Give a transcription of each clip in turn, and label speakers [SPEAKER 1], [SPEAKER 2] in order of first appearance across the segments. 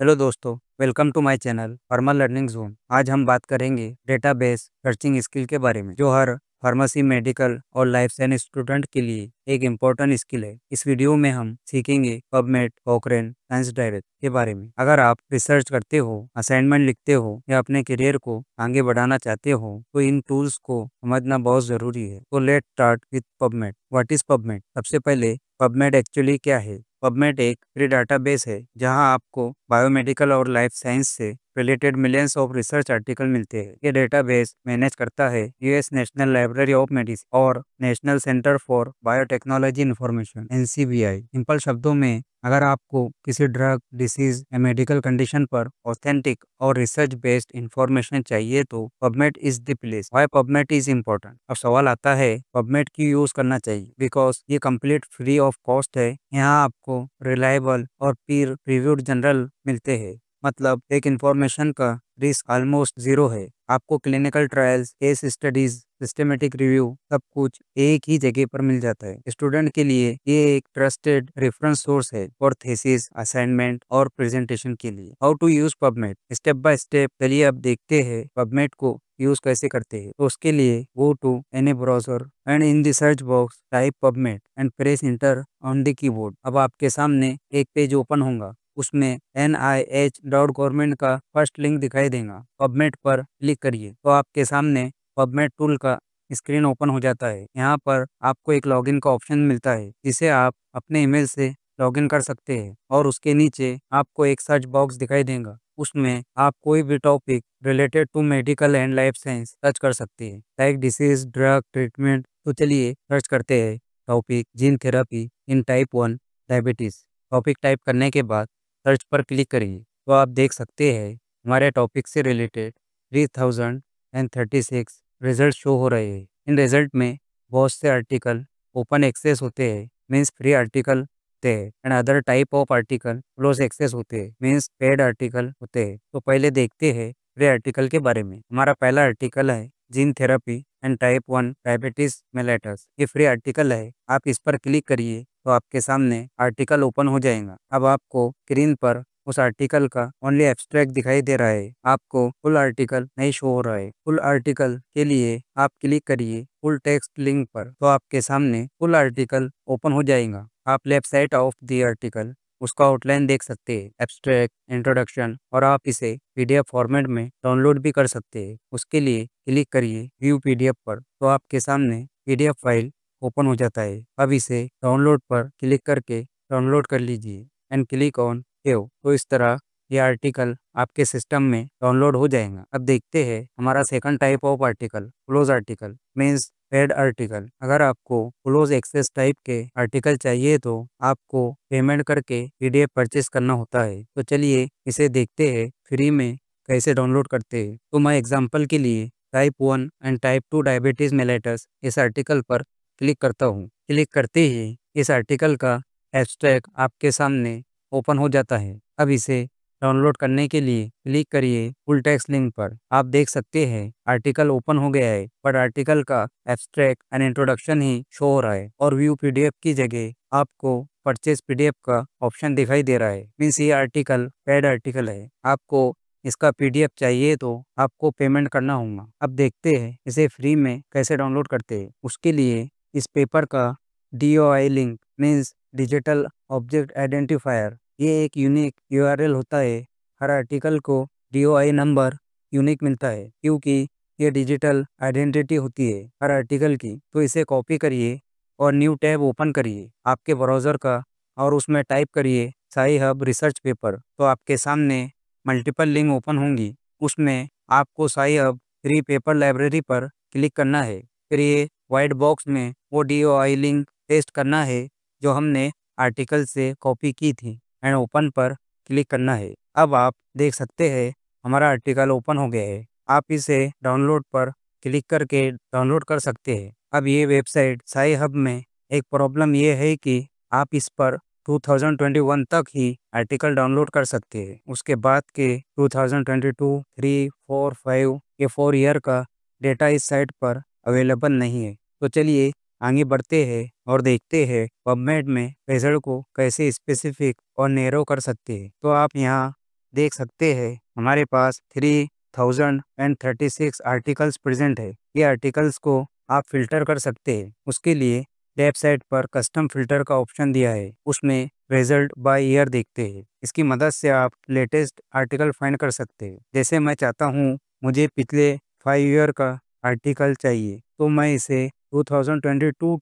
[SPEAKER 1] Hello दोस्तों, welcome to my channel Pharma Learning Zone. आज हम बात करेंगे डेटाबेस सर्चिंग स्किल के बारे में, जो हर फार्मेसी, मेडिकल और लाइफ साइंस स्टूडेंट के लिए एक इम्पोर्टेंट स्किल है। इस वीडियो में हम सीखेंगे पबमेड, कोक्रेन, साइंस डायरेक्ट के बारे में। अगर आप रिसर्च करते हो, असाइनमेंट लिखते हो या अपने करियर को आगे बढ़ाना चाहते हो, तो इन टूल्स को समझना बहुत जरूरी है। तो let start with PubMed. What is PubMed? सबसे पहले पबमेड एक्चुअली क्या है? पबमेड एक फ्री डाटाबेस है जहां आपको बायोमेडिकल और लाइफ साइंस से related millions of research article मिलते हैं। ये डेटाबेस मैनेज करता है US National Library of Medicine और National Center for Biotechnology Information (NCBI). Simple शब्दों में, अगर आपको किसी ड्रग, डिसीज या मेडिकल कंडीशन पर ऑथेंटिक और रिसर्च बेस्ड इंफॉर्मेशन चाहिए तो PubMed is the place. Why PubMed is important? अब सवाल आता है, पबमेड क्यों यूज करना चाहिए? बिकॉज ये कंप्लीट फ्री ऑफ कॉस्ट है। यहाँ आपको रिलायबल और पीर रिव्यूड जर्नल मिलते हैं। मतलब एक इंफॉर्मेशन का रिस्क ऑलमोस्ट जीरो है। आपको clinical trials, case studies, systematic review, सब कुछ एक ही जगह पर मिल जाता है। स्टूडेंट के लिए ये एक ट्रस्टेड रेफरेंस सोर्स है और थीसिस, असाइनमेंट और प्रेजेंटेशन के लिए। How to use PubMed? Step by step चलिए अब देखते हैं पबमेड को यूज कैसे करते हैं। तो उसके लिए go to any browser and in the search box type PubMed and press enter on the keyboard. अब आपके सामने एक पेज ओपन होगा। उसमें NIH.gov का फर्स्ट लिंक दिखाई देगा। पबमेड पर क्लिक करिए तो आपके सामने पबमेड टूल का स्क्रीन ओपन हो जाता है। यहाँ पर आपको एक लॉगिन का ऑप्शन मिलता है, जिसे आप अपने ईमेल से लॉगिन कर सकते हैं। और उसके नीचे आपको एक सर्च बॉक्स दिखाई देगा। उसमें आप कोई भी topic related to medical and life science search कर सकते हैं, लाइक डिसीज, ड्रग, ट्रीटमेंट। तो चलिए सर्च करते हैं टॉपिक जीन थेरेपी इन टाइप 1 डायबिटीज। टॉपिक टाइप करने के बाद सर्च पर क्लिक करिए तो आप देख सकते हैं हमारे टॉपिक से रिलेटेड 3036 रिजल्ट शो हो रहे हैं। इन रिजल्ट में बहुत से आर्टिकल ओपन एक्सेस होते हैं, मीन्स फ्री आर्टिकल होते हैं, and other type of article close access होते हैं, मीन्स पेड आर्टिकल होते हैं। तो पहले देखते हैं फ्री आर्टिकल के बारे में। हमारा पहला आर्टिकल है gene therapy and type 1 diabetes mellitus. ये फ्री आर्टिकल है। आप इस पर क्लिक करिए तो आपके सामने आर्टिकल ओपन हो जाएगा। अब आपको स्क्रीन पर उस आर्टिकल का ओनली एब्स्ट्रैक्ट दिखाई दे रहा है, आपको फुल आर्टिकल नहीं शो हो रहा है। फुल आर्टिकल के लिए आप क्लिक करिए फुल टेक्स्ट लिंक पर तो आपके सामने फुल आर्टिकल ओपन हो जाएगा। आप left side of the article उसका आउटलाइन देख सकते हैं, एब्स्ट्रैक्ट, इंट्रोडक्शन, और आप इसे PDF फॉर्मेट में डाउनलोड भी कर सकते हैं। उसके लिए क्लिक करिए व्यू PDF पर तो आपके सामने PDF फाइल ओपन हो जाता है। अब इसे डाउनलोड पर क्लिक करके डाउनलोड कर लीजिए एंड क्लिक ऑन सेव। तो इस तरह ये आर्टिकल आपके सिस्टम में डाउनलोड हो जाएगा। अब देखते हैं हमारा second type of article, close article means paid article. अगर आपको क्लोज एक्सेस टाइप के आर्टिकल चाहिए तो आपको पेमेंट करके PDF परचेस करना होता है। तो चलिए इसे देखते हैं फ्री में कैसे डाउनलोड करते हैं। तो मैं एग्जाम्पल के लिए type 1 and type 2 diabetes mellitus इस आर्टिकल पर क्लिक करता हूँ। क्लिक करते ही इस आर्टिकल का एब्स्ट्रैक्ट आपके सामने ओपन हो जाता है। अब इसे डाउनलोड करने के लिए क्लिक करिए फुल टेक्स्ट लिंक पर। आप देख सकते हैं आर्टिकल ओपन हो गया है, पर आर्टिकल का abstract and introduction he show हो रहा है और व्यू PDF की जगह आपको परचेज PDF का ऑप्शन दिखाई दे रहा है। मीन्स ये आर्टिकल पेड आर्टिकल है। आपको इसका PDF चाहिए तो आपको पेमेंट करना होगा। अब देखते हैं इसे फ्री में कैसे डाउनलोड करते हैं। उसके लिए इस पेपर का DOI link means digital object identifier, ये एक यूनिक URL होता है। हर आर्टिकल को DOI नंबर यूनिक मिलता है क्योंकि ये डिजिटल आइडेंटिटी होती है हर आर्टिकल की। तो इसे कॉपी करिए और न्यू टैब ओपन करिए आपके ब्राउज़र का और उसमें टाइप करिए साई हब रिसर्च पेपर। तो आपके सामने मल्टीपल लिंक ओपन होंगी। उसमें आपको Sci Hub free paper library पर क्लिक करना है। फिर ये वाइट बॉक्स में वो DOI लिंक पेस्ट करना है जो हमने आर्टिकल से कॉपी की थी एंड ओपन पर क्लिक करना है। अब आप देख सकते हैं हमारा आर्टिकल ओपन हो गया है। आप इसे डाउनलोड पर क्लिक करके डाउनलोड कर सकते हैं। अब ये वेबसाइट साई हब में एक प्रॉब्लम ये है कि आप इस पर 2021 तक ही आर्टिकल डाउनलोड कर सकते हैं। उसके बाद के 2022, 3, 4, 5 ये 4 ईयर का डेटा इस साइट पर अवेलेबल नहीं है। तो चलिए आगे बढ़ते हैं और देखते हैं पबमेड में रिजल्ट को कैसे स्पेसिफिक और नैरो कर सकते हैं। तो आप यहाँ देख सकते हैं हमारे पास 3036 आर्टिकल्स प्रेजेंट है। ये आर्टिकल्स को आप फिल्टर कर सकते हैं। उसके लिए वेबसाइट पर कस्टम फिल्टर का ऑप्शन दिया है, उसमें रिजल्ट बाय ईयर देखते हैं। इसकी मदद से आप लेटेस्ट आर्टिकल फाइंड कर सकते हैं। जैसे मैं चाहता हूँ मुझे पिछले 5 ईयर का आर्टिकल चाहिए, तो मैं इसे 2022 टू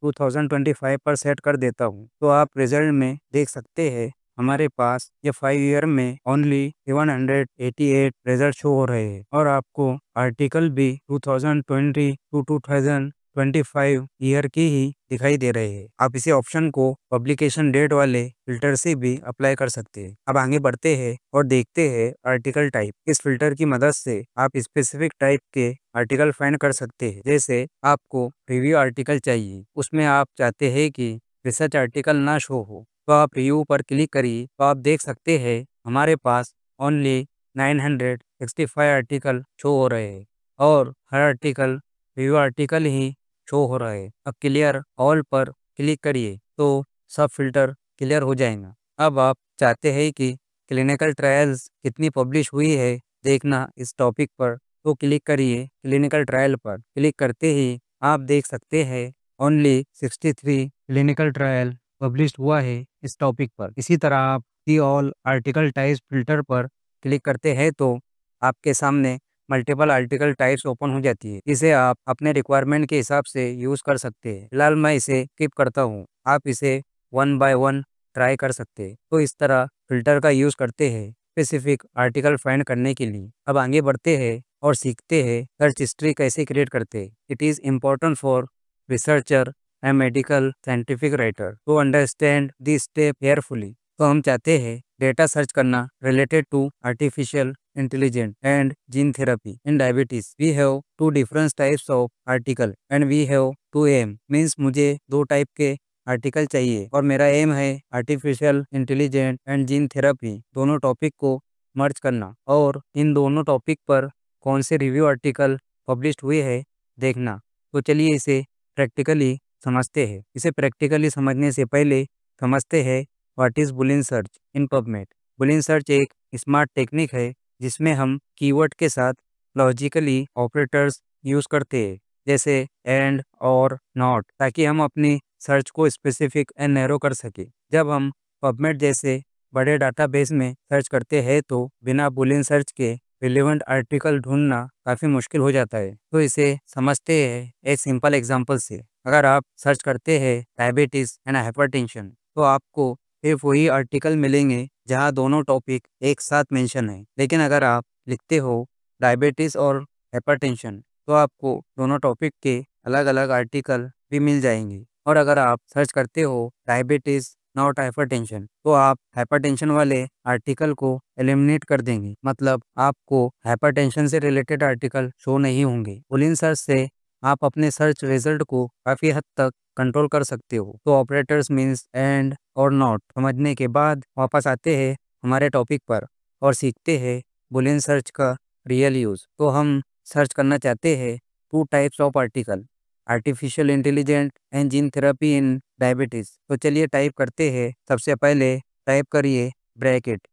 [SPEAKER 1] 2025 पर सेट कर देता हूँ। तो आप रिजल्ट में देख सकते हैं हमारे पास ये 5 ईयर में ओनली 188 रिजल्ट शो हो रहे हैं और आपको आर्टिकल भी 2020 टू 2025 ईयर की ही दिखाई दे रहे हैं। आप इसी ऑप्शन को पब्लिकेशन डेट वाले फिल्टर से भी अप्लाई कर सकते हैं। अब आगे बढ़ते हैं और देखते हैं आर्टिकल टाइप। इस फिल्टर की मदद से आप स्पेसिफिक टाइप के आर्टिकल फाइंड कर सकते हैं। जैसे आपको रिव्यू आर्टिकल चाहिए, उसमें आप चाहते हैं कि रिसर्च आर्टिकल ना शो हो, तो आप रिव्यू पर क्लिक करिए तो आप देख सकते हैं हमारे पास ओनली 965 आर्टिकल शो हो रहे हैं और हर आर्टिकल रिव्यू आर्टिकल ही शो हो रहा है। अब क्लियर ऑल पर क्लिक करिए तो सब फिल्टर क्लियर हो जाएगा। अब आप चाहते हैं कि क्लिनिकल ट्रायल्स कितनी पब्लिश हुई है देखना इस टॉपिक पर, तो क्लिक करिए क्लिनिकल ट्रायल पर। क्लिक करते ही आप देख सकते हैं ओनली 63 क्लिनिकल ट्रायल पब्लिश हुआ है इस टॉपिक पर। इसी तरह आप the all article types filter पर क्लिक करते हैं तो आपके सामने मल्टीपल आर्टिकल टाइप्स ओपन हो जाती है। इसे आप अपने रिक्वायरमेंट के हिसाब से यूज़ कर सकते हैं। फिलहाल मैं इसे स्किप करता हूँ, आप इसे 1 बाय 1 ट्राई कर सकते हैं। तो इस तरह फिल्टर का यूज़ करते हैं स्पेसिफिक आर्टिकल फाइंड करने के लिए। अब आगे बढ़ते हैं और सीखते हैं सर्च हिस्ट्री कैसे क्रिएट करते हैं। It is important for researcher and medical scientific writer to understand this step carefully. तो हम चाहते हैं डेटा सर्च करना related to artificial intelligent and gene therapy in diabetes. We have two different types of article and we have to aim. Means मुझे 2 type के article चाहिए और मेरा एम है artificial intelligent and gene therapy दोनों topic को मर्ज करना और इन दोनों टॉपिक पर कौन से रिव्यू आर्टिकल पब्लिश हुए हैं देखना। तो चलिए इसे प्रैक्टिकली समझते हैं। इसे प्रैक्टिकली समझने से पहले समझते हैं what is Boolean search in PubMed. Boolean search एक स्मार्ट टेक्निक है जिसमें हम कीवर्ड के साथ लॉजिकली ऑपरेटर्स यूज़ करते हैं, जैसे एंड और नॉट, ताकि हम अपनी सर्च को स्पेसिफिक एंड नैरो कर सके। जब हम पबमेड जैसे बड़े डाटाबेस में सर्च करते हैं तो बिना बुलियन सर्च के रिलेवेंट आर्टिकल ढूंढना काफ़ी मुश्किल हो जाता है। तो इसे समझते हैं एक सिंपल एग्जांपल से। अगर आप सर्च करते हैं डायबिटीज़ एंड हाइपरटेंशन, तो आपको सिर्फ वही आर्टिकल मिलेंगे जहां दोनों टॉपिक एक साथ मेंशन है। लेकिन अगर आप लिखते हो डायबिटीज़ और हाइपरटेंशन, तो आपको दोनों टॉपिक के अलग अलग आर्टिकल भी मिल जाएंगे। और अगर आप सर्च करते हो डायबिटीज़ नॉट हाइपरटेंशन, तो आप हाइपरटेंशन वाले आर्टिकल को एलिमिनेट कर देंगे, मतलब आपको हाइपरटेंशन से रिलेटेड आर्टिकल शो नहीं होंगे। बुलियन सर्च से आप अपने सर्च रिजल्ट को काफ़ी हद तक कंट्रोल कर सकते हो। तो ऑपरेटर्स मीन्स एंड और नॉट समझने के बाद वापस आते हैं हमारे टॉपिक पर और सीखते हैं बुलियन सर्च का रियल यूज़। तो हम सर्च करना चाहते हैं 2 types of article, artificial intelligent and gene therapy in diabetes. तो चलिए टाइप करते हैं। सबसे पहले टाइप करिए ब्रैकेट,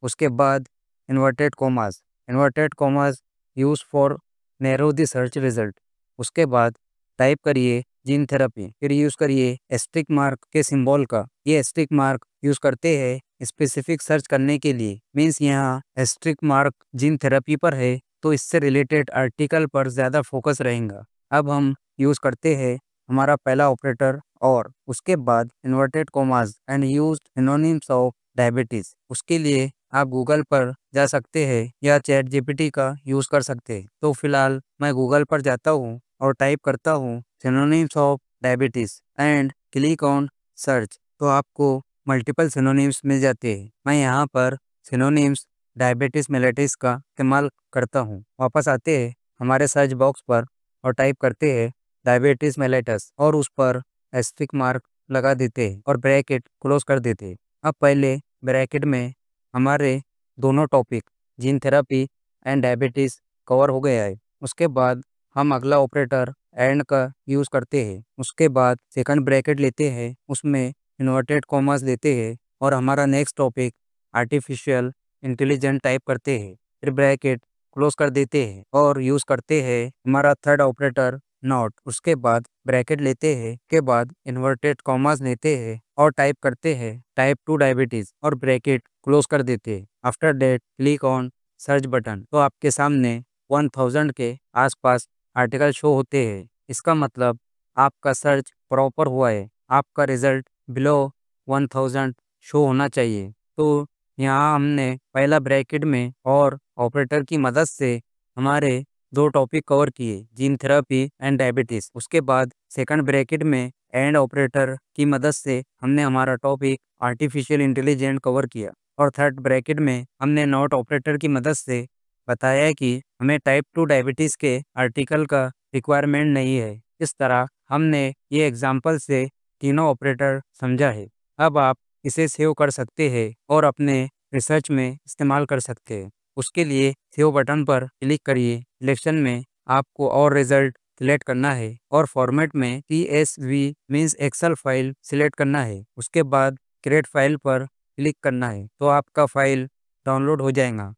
[SPEAKER 1] उसके बाद inverted commas use for narrow the search result. उसके बाद टाइप करिए जीन थेरेपी, फिर यूज़ करिए एस्ट्रिक मार्क के सिंबल का। ये एस्ट्रिक मार्क यूज़ करते हैं स्पेसिफिक सर्च करने के लिए। मीन्स यहाँ एस्ट्रिक मार्क जीन थेरेपी पर है तो इससे रिलेटेड आर्टिकल पर ज़्यादा फोकस रहेगा। अब हम यूज़ करते हैं हमारा पहला ऑपरेटर और उसके बाद inverted commas and used synonyms of diabetes. उसके लिए आप गूगल पर जा सकते हैं या चैट जीपीटी का यूज़ कर सकते हैं। तो फिलहाल मैं गूगल पर जाता हूँ और टाइप करता हूँ synonyms of diabetes and click on search. तो आपको मल्टीपल सिनोनिम्स मिल जाते हैं। मैं यहाँ पर सिनोनिम्स डायबिटीज़ मेलेटिस का इस्तेमाल करता हूँ। वापस आते हैं हमारे सर्च बॉक्स पर और टाइप करते हैं डायबिटीज़ मेलेटस और उस पर एस्ट्रिक मार्क लगा देते हैं और ब्रैकेट क्लोज कर देते हैं। अब पहले ब्रैकेट में हमारे दोनों topic gene therapy and diabetes cover हो गया है। उसके बाद हम अगला ऑपरेटर एंड का यूज़ करते हैं। उसके बाद सेकंड ब्रैकेट लेते हैं, उसमें इन्वर्टेड कॉमास लेते हैं और हमारा next topic artificial intelligent type करते हैं, फिर ब्रैकेट क्लोज कर देते हैं और यूज़ करते हैं हमारा थर्ड ऑपरेटर नॉट। उसके बाद ब्रैकेट लेते हैं, के बाद इन्वर्टेड कॉमास लेते हैं और टाइप करते हैं टाइप 2 डायबिटीज़ और ब्रैकेट क्लोज कर देते हैं। After that click on search button. तो आपके सामने 1000 के आसपास आर्टिकल शो होते हैं। इसका मतलब आपका सर्च प्रॉपर हुआ है। आपका रिजल्ट बिलो 1000 शो होना चाहिए। तो यहाँ हमने पहला ब्रैकेट में और ऑपरेटर की मदद से हमारे 2 टॉपिक कवर किए, जीन थेरेपी एंड डायबिटीज़। उसके बाद सेकंड ब्रैकेट में एंड ऑपरेटर की मदद से हमने हमारा टॉपिक आर्टिफिशियल इंटेलिजेंस कवर किया और थर्ड ब्रैकेट में हमने नॉट ऑपरेटर की मदद से बताया कि हमें टाइप 2 डायबिटीज़ के आर्टिकल का रिक्वायरमेंट नहीं है। इस तरह हमने ये एग्जाम्पल से तीनों ऑपरेटर समझा है। अब आप इसे सेव कर सकते हैं और अपने रिसर्च में इस्तेमाल कर सकते हैं। उसके लिए सेव बटन पर क्लिक करिए। सिलेक्शन में आपको और रिजल्ट सिलेक्ट करना है और फॉर्मेट में CSV means excel file select करना है। उसके बाद क्रिएट फाइल पर क्लिक करना है तो आपका फाइल डाउनलोड हो जाएगा।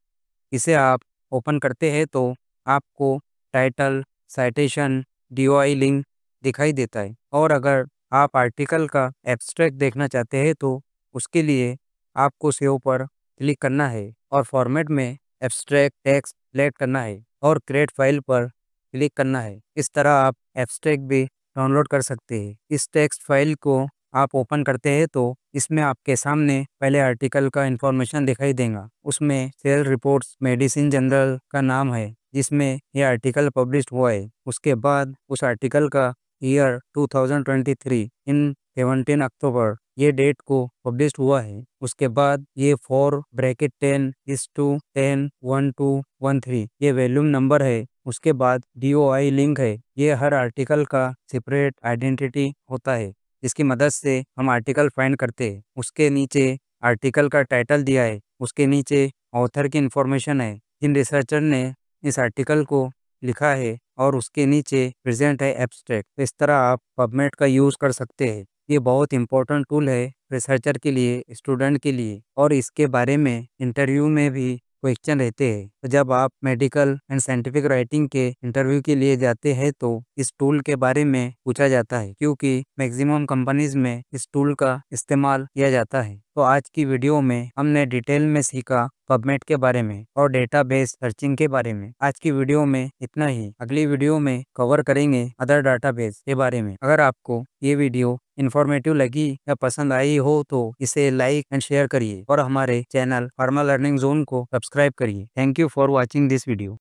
[SPEAKER 1] इसे आप ओपन करते हैं तो आपको टाइटल, साइटेशन, DOI लिंक दिखाई देता है और अगर आप आर्टिकल का एब्स्ट्रैक्ट देखना चाहते हैं तो उसके लिए आपको सेव पर क्लिक करना है और फॉर्मेट में एब्स्ट्रैक्ट टेक्स्ट सेलेक्ट करना है और क्रिएट फाइल पर क्लिक करना है। इस तरह आप एब्स्ट्रैक्ट भी डाउनलोड कर सकते हैं। इस टेक्स्ट फाइल को आप ओपन करते हैं तो इसमें आपके सामने पहले आर्टिकल का इन्फॉर्मेशन दिखाई देगा। उसमें सेल रिपोर्ट्स मेडिसिन जर्नल का नाम है जिसमें यह आर्टिकल पब्लिश हुआ है। उसके बाद उस आर्टिकल का ईयर 2023 इन 17 अक्टूबर ये डेट को पब्लिश हुआ है। उसके बाद ये 4 ब्रैकेट 10:10:12:13 ये वॉल्यूम नंबर है। उसके बाद DOI लिंक है। ये हर आर्टिकल का सेपरेट आइडेंटिटी होता है जिसकी मदद से हम आर्टिकल फाइंड करते हैं। उसके नीचे आर्टिकल का टाइटल दिया है। उसके नीचे ऑथर की इन्फॉर्मेशन है, जिन रिसर्चर ने इस आर्टिकल को लिखा है और उसके नीचे प्रेजेंट है एब्स्ट्रैक्ट। इस तरह आप पबमेड का यूज़ कर सकते हैं। ये बहुत इंपॉर्टेंट टूल है रिसर्चर के लिए, स्टूडेंट के लिए और इसके बारे में इंटरव्यू में भी क्वेश्चन रहते हैं। तो जब आप मेडिकल एंड साइंटिफिक राइटिंग के इंटरव्यू के लिए जाते हैं तो इस टूल के बारे में पूछा जाता है क्योंकि मैक्सिमम कंपनीज में इस टूल का इस्तेमाल किया जाता है। तो आज की वीडियो में हमने डिटेल में सीखा पबमेड के बारे में और डेटाबेस सर्चिंग के बारे में। आज की वीडियो में इतना ही। अगली वीडियो में कवर करेंगे अदर डाटाबेस के बारे में। अगर आपको ये वीडियो इन्फॉर्मेटिव लगी या पसंद आई हो तो इसे लाइक एंड शेयर करिए और हमारे चैनल फार्मा लर्निंग जोन को सब्सक्राइब करिए। Thank you for watching this video.